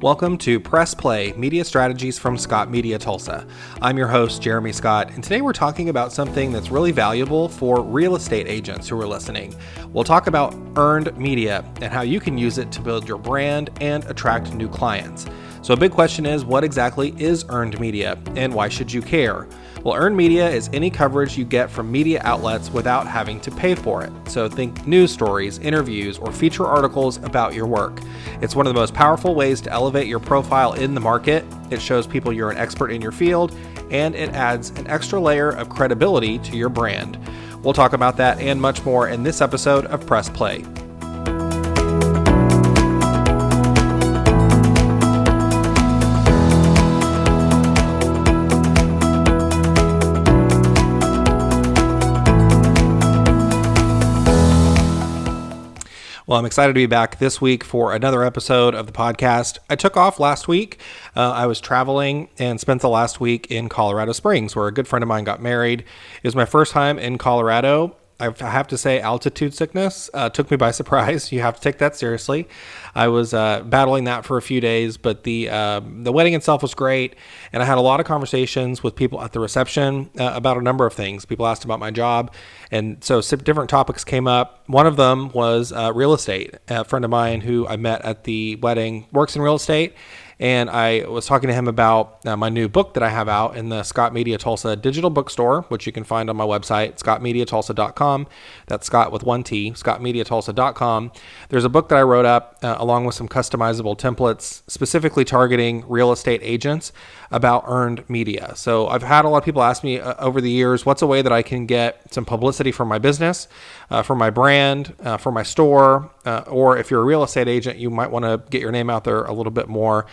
Welcome to Press Play, Media Strategies from Scot Media Tulsa. I'm your host, Jeromee Scot, and today we're talking about something that's really valuable for real estate agents who are listening. We'll talk about earned media and how you can use it to build your brand and attract new clients. So a big question is, what exactly is earned media and why should you care? Well, earned media is any coverage you get from media outlets without having to pay for it. So think news stories, interviews, or feature articles about your work. It's one of the most powerful ways to elevate your profile in the market. It shows people you're an expert in your field, and it adds an extra layer of credibility to your brand. We'll talk about that and much more in this episode of Press Play. Well, I'm excited to be back this week for another episode of the podcast. I took off last week. I was traveling and spent the last week in Colorado Springs, where a good friend of mine got married. It was my first time in Colorado. I have to say altitude sickness took me by surprise. You have to take that seriously. I was battling that for a few days, but the wedding itself was great. And I had a lot of conversations with people at the reception about a number of things. People asked about my job. And so different topics came up. One of them was real estate. A friend of mine who I met at the wedding works in real estate. And I was talking to him about my new book that I have out in the Scot Media Tulsa digital bookstore, which you can find on my website, scotmediatulsa.com. That's Scott with one T, scotmediatulsa.com. There's a book that I wrote up along with some customizable templates specifically targeting real estate agents about earned media. So I've had a lot of people ask me over the years, what's a way that I can get some publicity for my business, for my brand, for my store, or if you're a real estate agent, you might want to get your name out there a little bit more.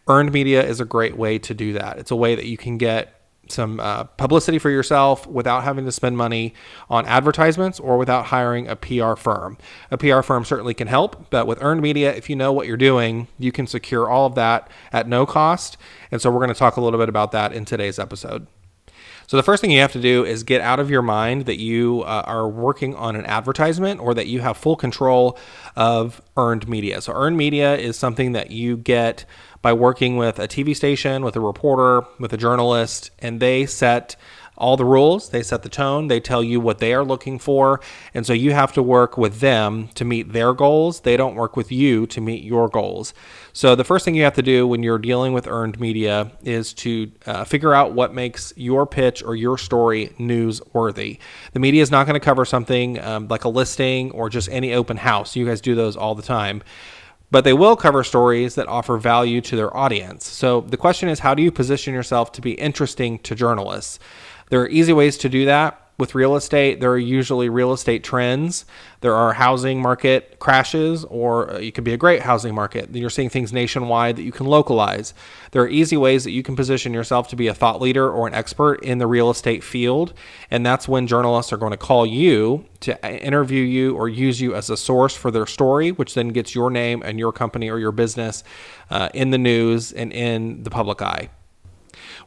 Earned media is a great way to do that. It's a way that you can get some publicity for yourself without having to spend money on advertisements or without hiring a PR firm. A PR firm certainly can help, but with earned media, if you know what you're doing, you can secure all of that at no cost. And so we're going to talk a little bit about that in today's episode. So the first thing you have to do is get out of your mind that you are working on an advertisement or that you have full control of earned media. So earned media is something that you get by working with a TV station, with a reporter, with a journalist, and they set all the rules, they set the tone, they tell you what they are looking for, and so you have to work with them to meet their goals. They don't work with you to meet your goals. So the first thing you have to do when you're dealing with earned media is to figure out what makes your pitch or your story newsworthy. The media is not going to cover something like a listing or just any open house. You guys do those all the time. But they will cover stories that offer value to their audience. So the question is, how do you position yourself to be interesting to journalists? There are easy ways to do that. With real estate, there are usually real estate trends. There are housing market crashes, or it could be a great housing market. You're seeing things nationwide that you can localize. There are easy ways that you can position yourself to be a thought leader or an expert in the real estate field. And that's when journalists are going to call you to interview you or use you as a source for their story, which then gets your name and your company or your business in the news and in the public eye.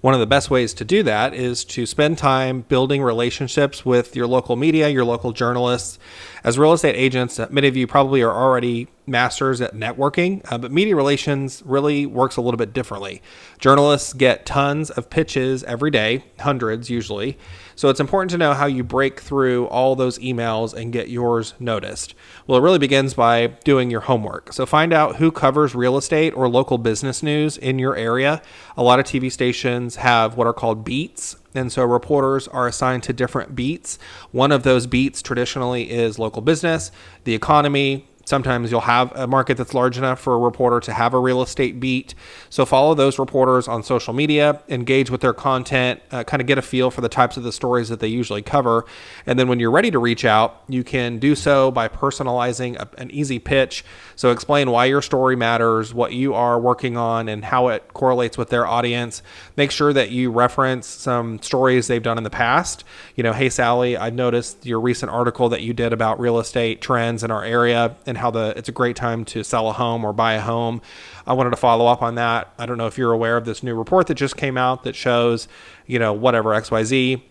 One of the best ways to do that is to spend time building relationships with your local media, your local journalists. As real estate agents, many of you probably are already masters at networking, but media relations really works a little bit differently. Journalists get tons of pitches every day, hundreds usually. So it's important to know how you break through all those emails and get yours noticed. Well, it really begins by doing your homework. So find out who covers real estate or local business news in your area. A lot of TV stations have what are called beats. And so reporters are assigned to different beats. One of those beats traditionally is local business, the economy. Sometimes you'll have a market that's large enough for a reporter to have a real estate beat. So follow those reporters on social media, engage with their content, kind of get a feel for the types of the stories that they usually cover. And then when you're ready to reach out, you can do so by personalizing an easy pitch. So explain why your story matters, what you are working on, and how it correlates with their audience. Make sure that you reference some stories they've done in the past. You know, hey, Sally, I noticed your recent article that you did about real estate trends in our area and how it's a great time to sell a home or buy a home. I wanted to follow up on that. I don't know if you're aware of this new report that just came out that shows, whatever, XYZ.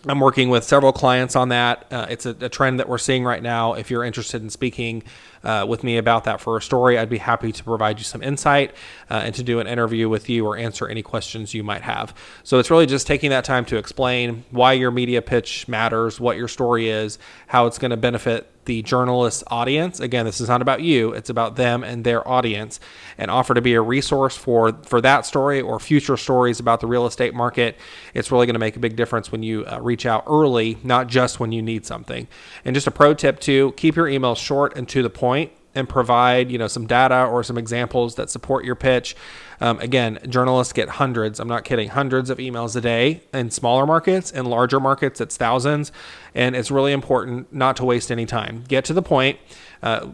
I'm working with several clients on that. It's a trend that we're seeing right now. If you're interested in speaking with me about that for a story, I'd be happy to provide you some insight and to do an interview with you or answer any questions you might have. So it's really just taking that time to explain why your media pitch matters, what your story is, how it's going to benefit the journalist's audience. Again, this is not about you, it's about them and their audience, and offer to be a resource for that story or future stories about the real estate market. It's really going to make a big difference when you reach out early, not just when you need something. And just a pro tip too, keep your emails short and to the point, and provide, some data or some examples that support your pitch. Again, journalists get hundreds, I'm not kidding, hundreds of emails a day in smaller markets. In larger markets, it's thousands. And it's really important not to waste any time. Get to the point,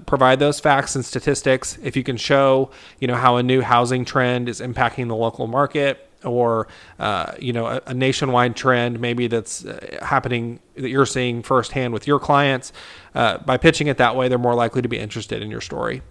provide those facts and statistics. If you can show, how a new housing trend is impacting the local market, or a nationwide trend maybe that's happening that you're seeing firsthand with your clients, by pitching it that way, they're more likely to be interested in your story.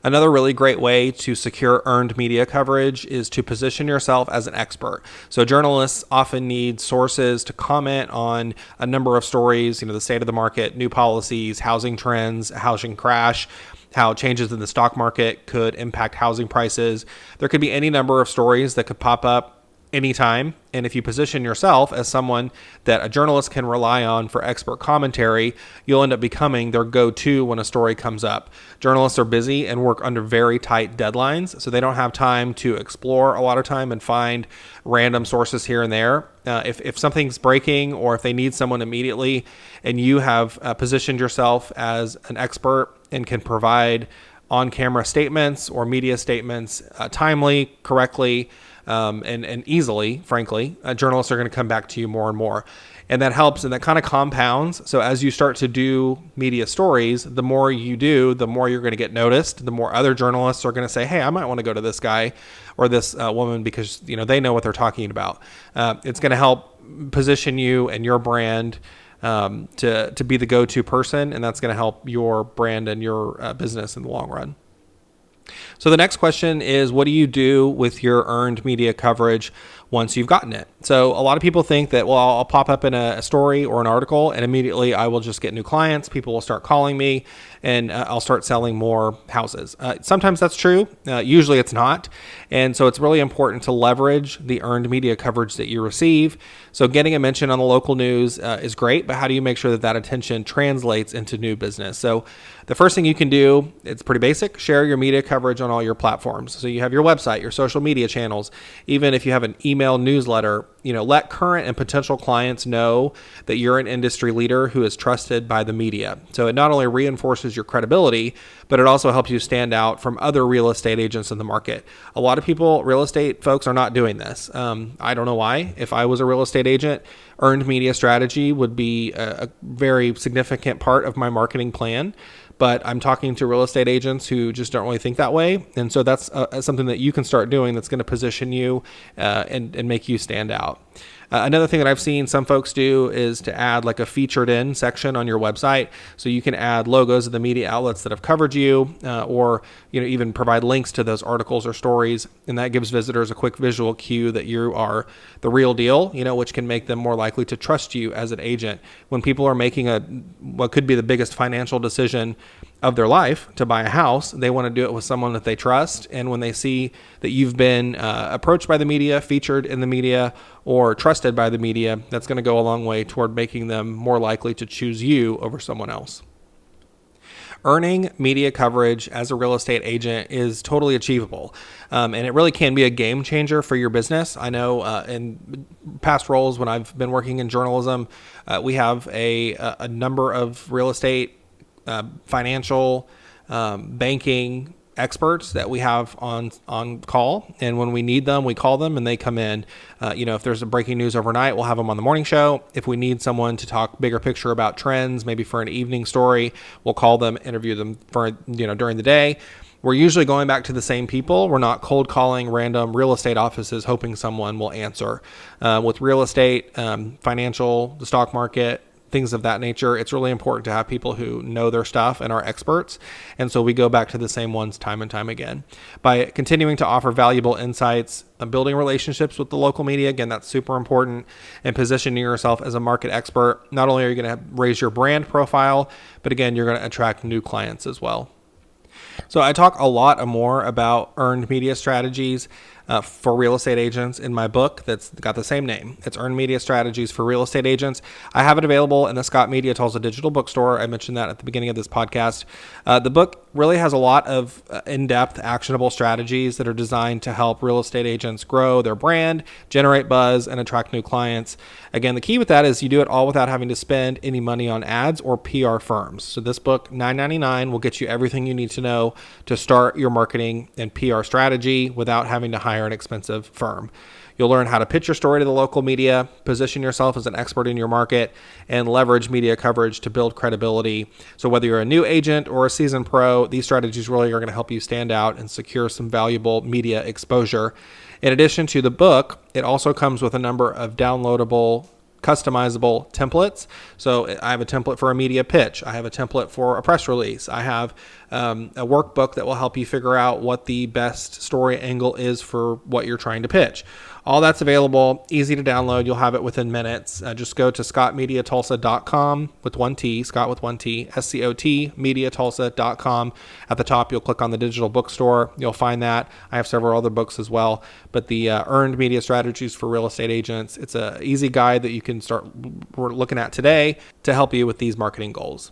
Another really great way to secure earned media coverage is to position yourself as an expert. So journalists often need sources to comment on a number of stories, the state of the market, new policies, housing trends, housing crash, how changes in the stock market could impact housing prices. There could be any number of stories that could pop up anytime. And if you position yourself as someone that a journalist can rely on for expert commentary, you'll end up becoming their go-to when a story comes up. Journalists are busy and work under very tight deadlines, so they don't have time to explore a lot of time and find random sources here and there. If something's breaking or if they need someone immediately and you have positioned yourself as an expert and can provide on-camera statements or media statements timely, correctly, and easily, frankly, journalists are going to come back to you more and more. And that helps, and that kind of compounds. So as you start to do media stories, the more you do, the more you're going to get noticed. The more other journalists are going to say, hey, I might want to go to this guy or this woman because they know what they're talking about. It's going to help position you and your brand to be the go-to person, and that's going to help your brand and your business in the long run. So the next question is, what do you do with your earned media coverage once you've gotten it? So a lot of people think that, well, I'll pop up in a story or an article and immediately I will just get new clients. People will start calling me and I'll start selling more houses. Sometimes that's true. Usually it's not. And so it's really important to leverage the earned media coverage that you receive. So getting a mention on the local news is great, but how do you make sure that that attention translates into new business? So the first thing you can do, it's pretty basic, share your media coverage on all your platforms. So you have your website, your social media channels, even if you have an email newsletter, let current and potential clients know that you're an industry leader who is trusted by the media. So it not only reinforces your credibility, but it also helps you stand out from other real estate agents in the market. A lot of real estate folks are not doing this. I don't know why. If I was a real estate agent, earned media strategy would be a very significant part of my marketing plan. But I'm talking to real estate agents who just don't really think that way. And so that's something that you can start doing that's going to position you and make you stand out. Another thing that I've seen some folks do is to add like a featured in section on your website. So you can add logos of the media outlets that have covered you, or even provide links to those articles or stories. And that gives visitors a quick visual cue that you are the real deal, which can make them more likely to trust you as an agent. When people are making what could be the biggest financial decision of their life to buy a house, they want to do it with someone that they trust. And when they see that you've been approached by the media, featured in the media, or trusted by the media, that's going to go a long way toward making them more likely to choose you over someone else. Earning media coverage as a real estate agent is totally achievable, and it really can be a game changer for your business. I know in past roles when I've been working in journalism, we have a number of real estate, financial, banking experts that we have on call, and when we need them, we call them and they come in. If there's a breaking news overnight, we'll have them on the morning show. If we need someone to talk bigger picture about trends, maybe for an evening story, we'll call them, interview them for during the day. We're usually going back to the same people. We're not cold calling random real estate offices hoping someone will answer. With real estate, financial, the stock market, things of that nature, it's really important to have people who know their stuff and are experts. And so we go back to the same ones time and time again. By continuing to offer valuable insights, building relationships with the local media, again, that's super important, and positioning yourself as a market expert, not only are you going to raise your brand profile, but again, you're going to attract new clients as well. So I talk a lot more about earned media strategies for real estate agents in my book that's got the same name. It's Earned Media Strategies for Real Estate Agents. I have it available in the Scott Media Tulsa digital bookstore. I mentioned that at the beginning of this podcast. The book really has a lot of in-depth, actionable strategies that are designed to help real estate agents grow their brand, generate buzz, and attract new clients. Again, the key with that is you do it all without having to spend any money on ads or PR firms. So this book, $9.99, will get you everything you need to know to start your marketing and PR strategy without having to hire an expensive firm. You'll learn how to pitch your story to the local media, position yourself as an expert in your market, and leverage media coverage to build credibility. So whether you're a new agent or a seasoned pro, these strategies really are going to help you stand out and secure some valuable media exposure. In addition to the book, it also comes with a number of downloadable, customizable templates. So I have a template for a media pitch. I have a template for a press release. I have a workbook that will help you figure out what the best story angle is for what you're trying to pitch. All that's available, easy to download. You'll have it within minutes. Just go to scottmediatulsa.com with one T, Scott with one T, SCOT, mediatulsa.com. At the top, you'll click on the digital bookstore. You'll find that. I have several other books as well. But the Earned Media Strategies for Real Estate Agents, it's an easy guide that you can start looking at today to help you with these marketing goals.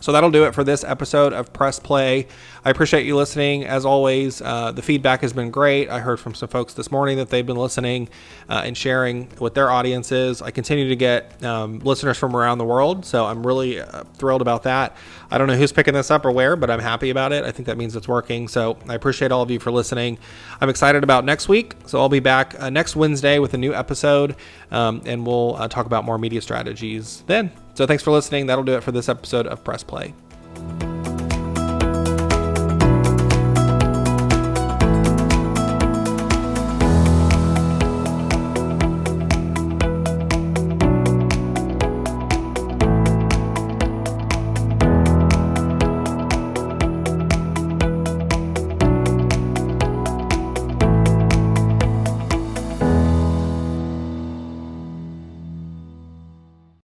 So that'll do it for this episode of Press Play. I appreciate you listening. As always, the feedback has been great. I heard from some folks this morning that they've been listening and sharing with their audiences. I continue to get listeners from around the world, so I'm really thrilled about that. I don't know who's picking this up or where, but I'm happy about it. I think that means it's working. So I appreciate all of you for listening. I'm excited about next week. So I'll be back next Wednesday with a new episode, and we'll talk about more media strategies then. So thanks for listening. That'll do it for this episode of Press Play.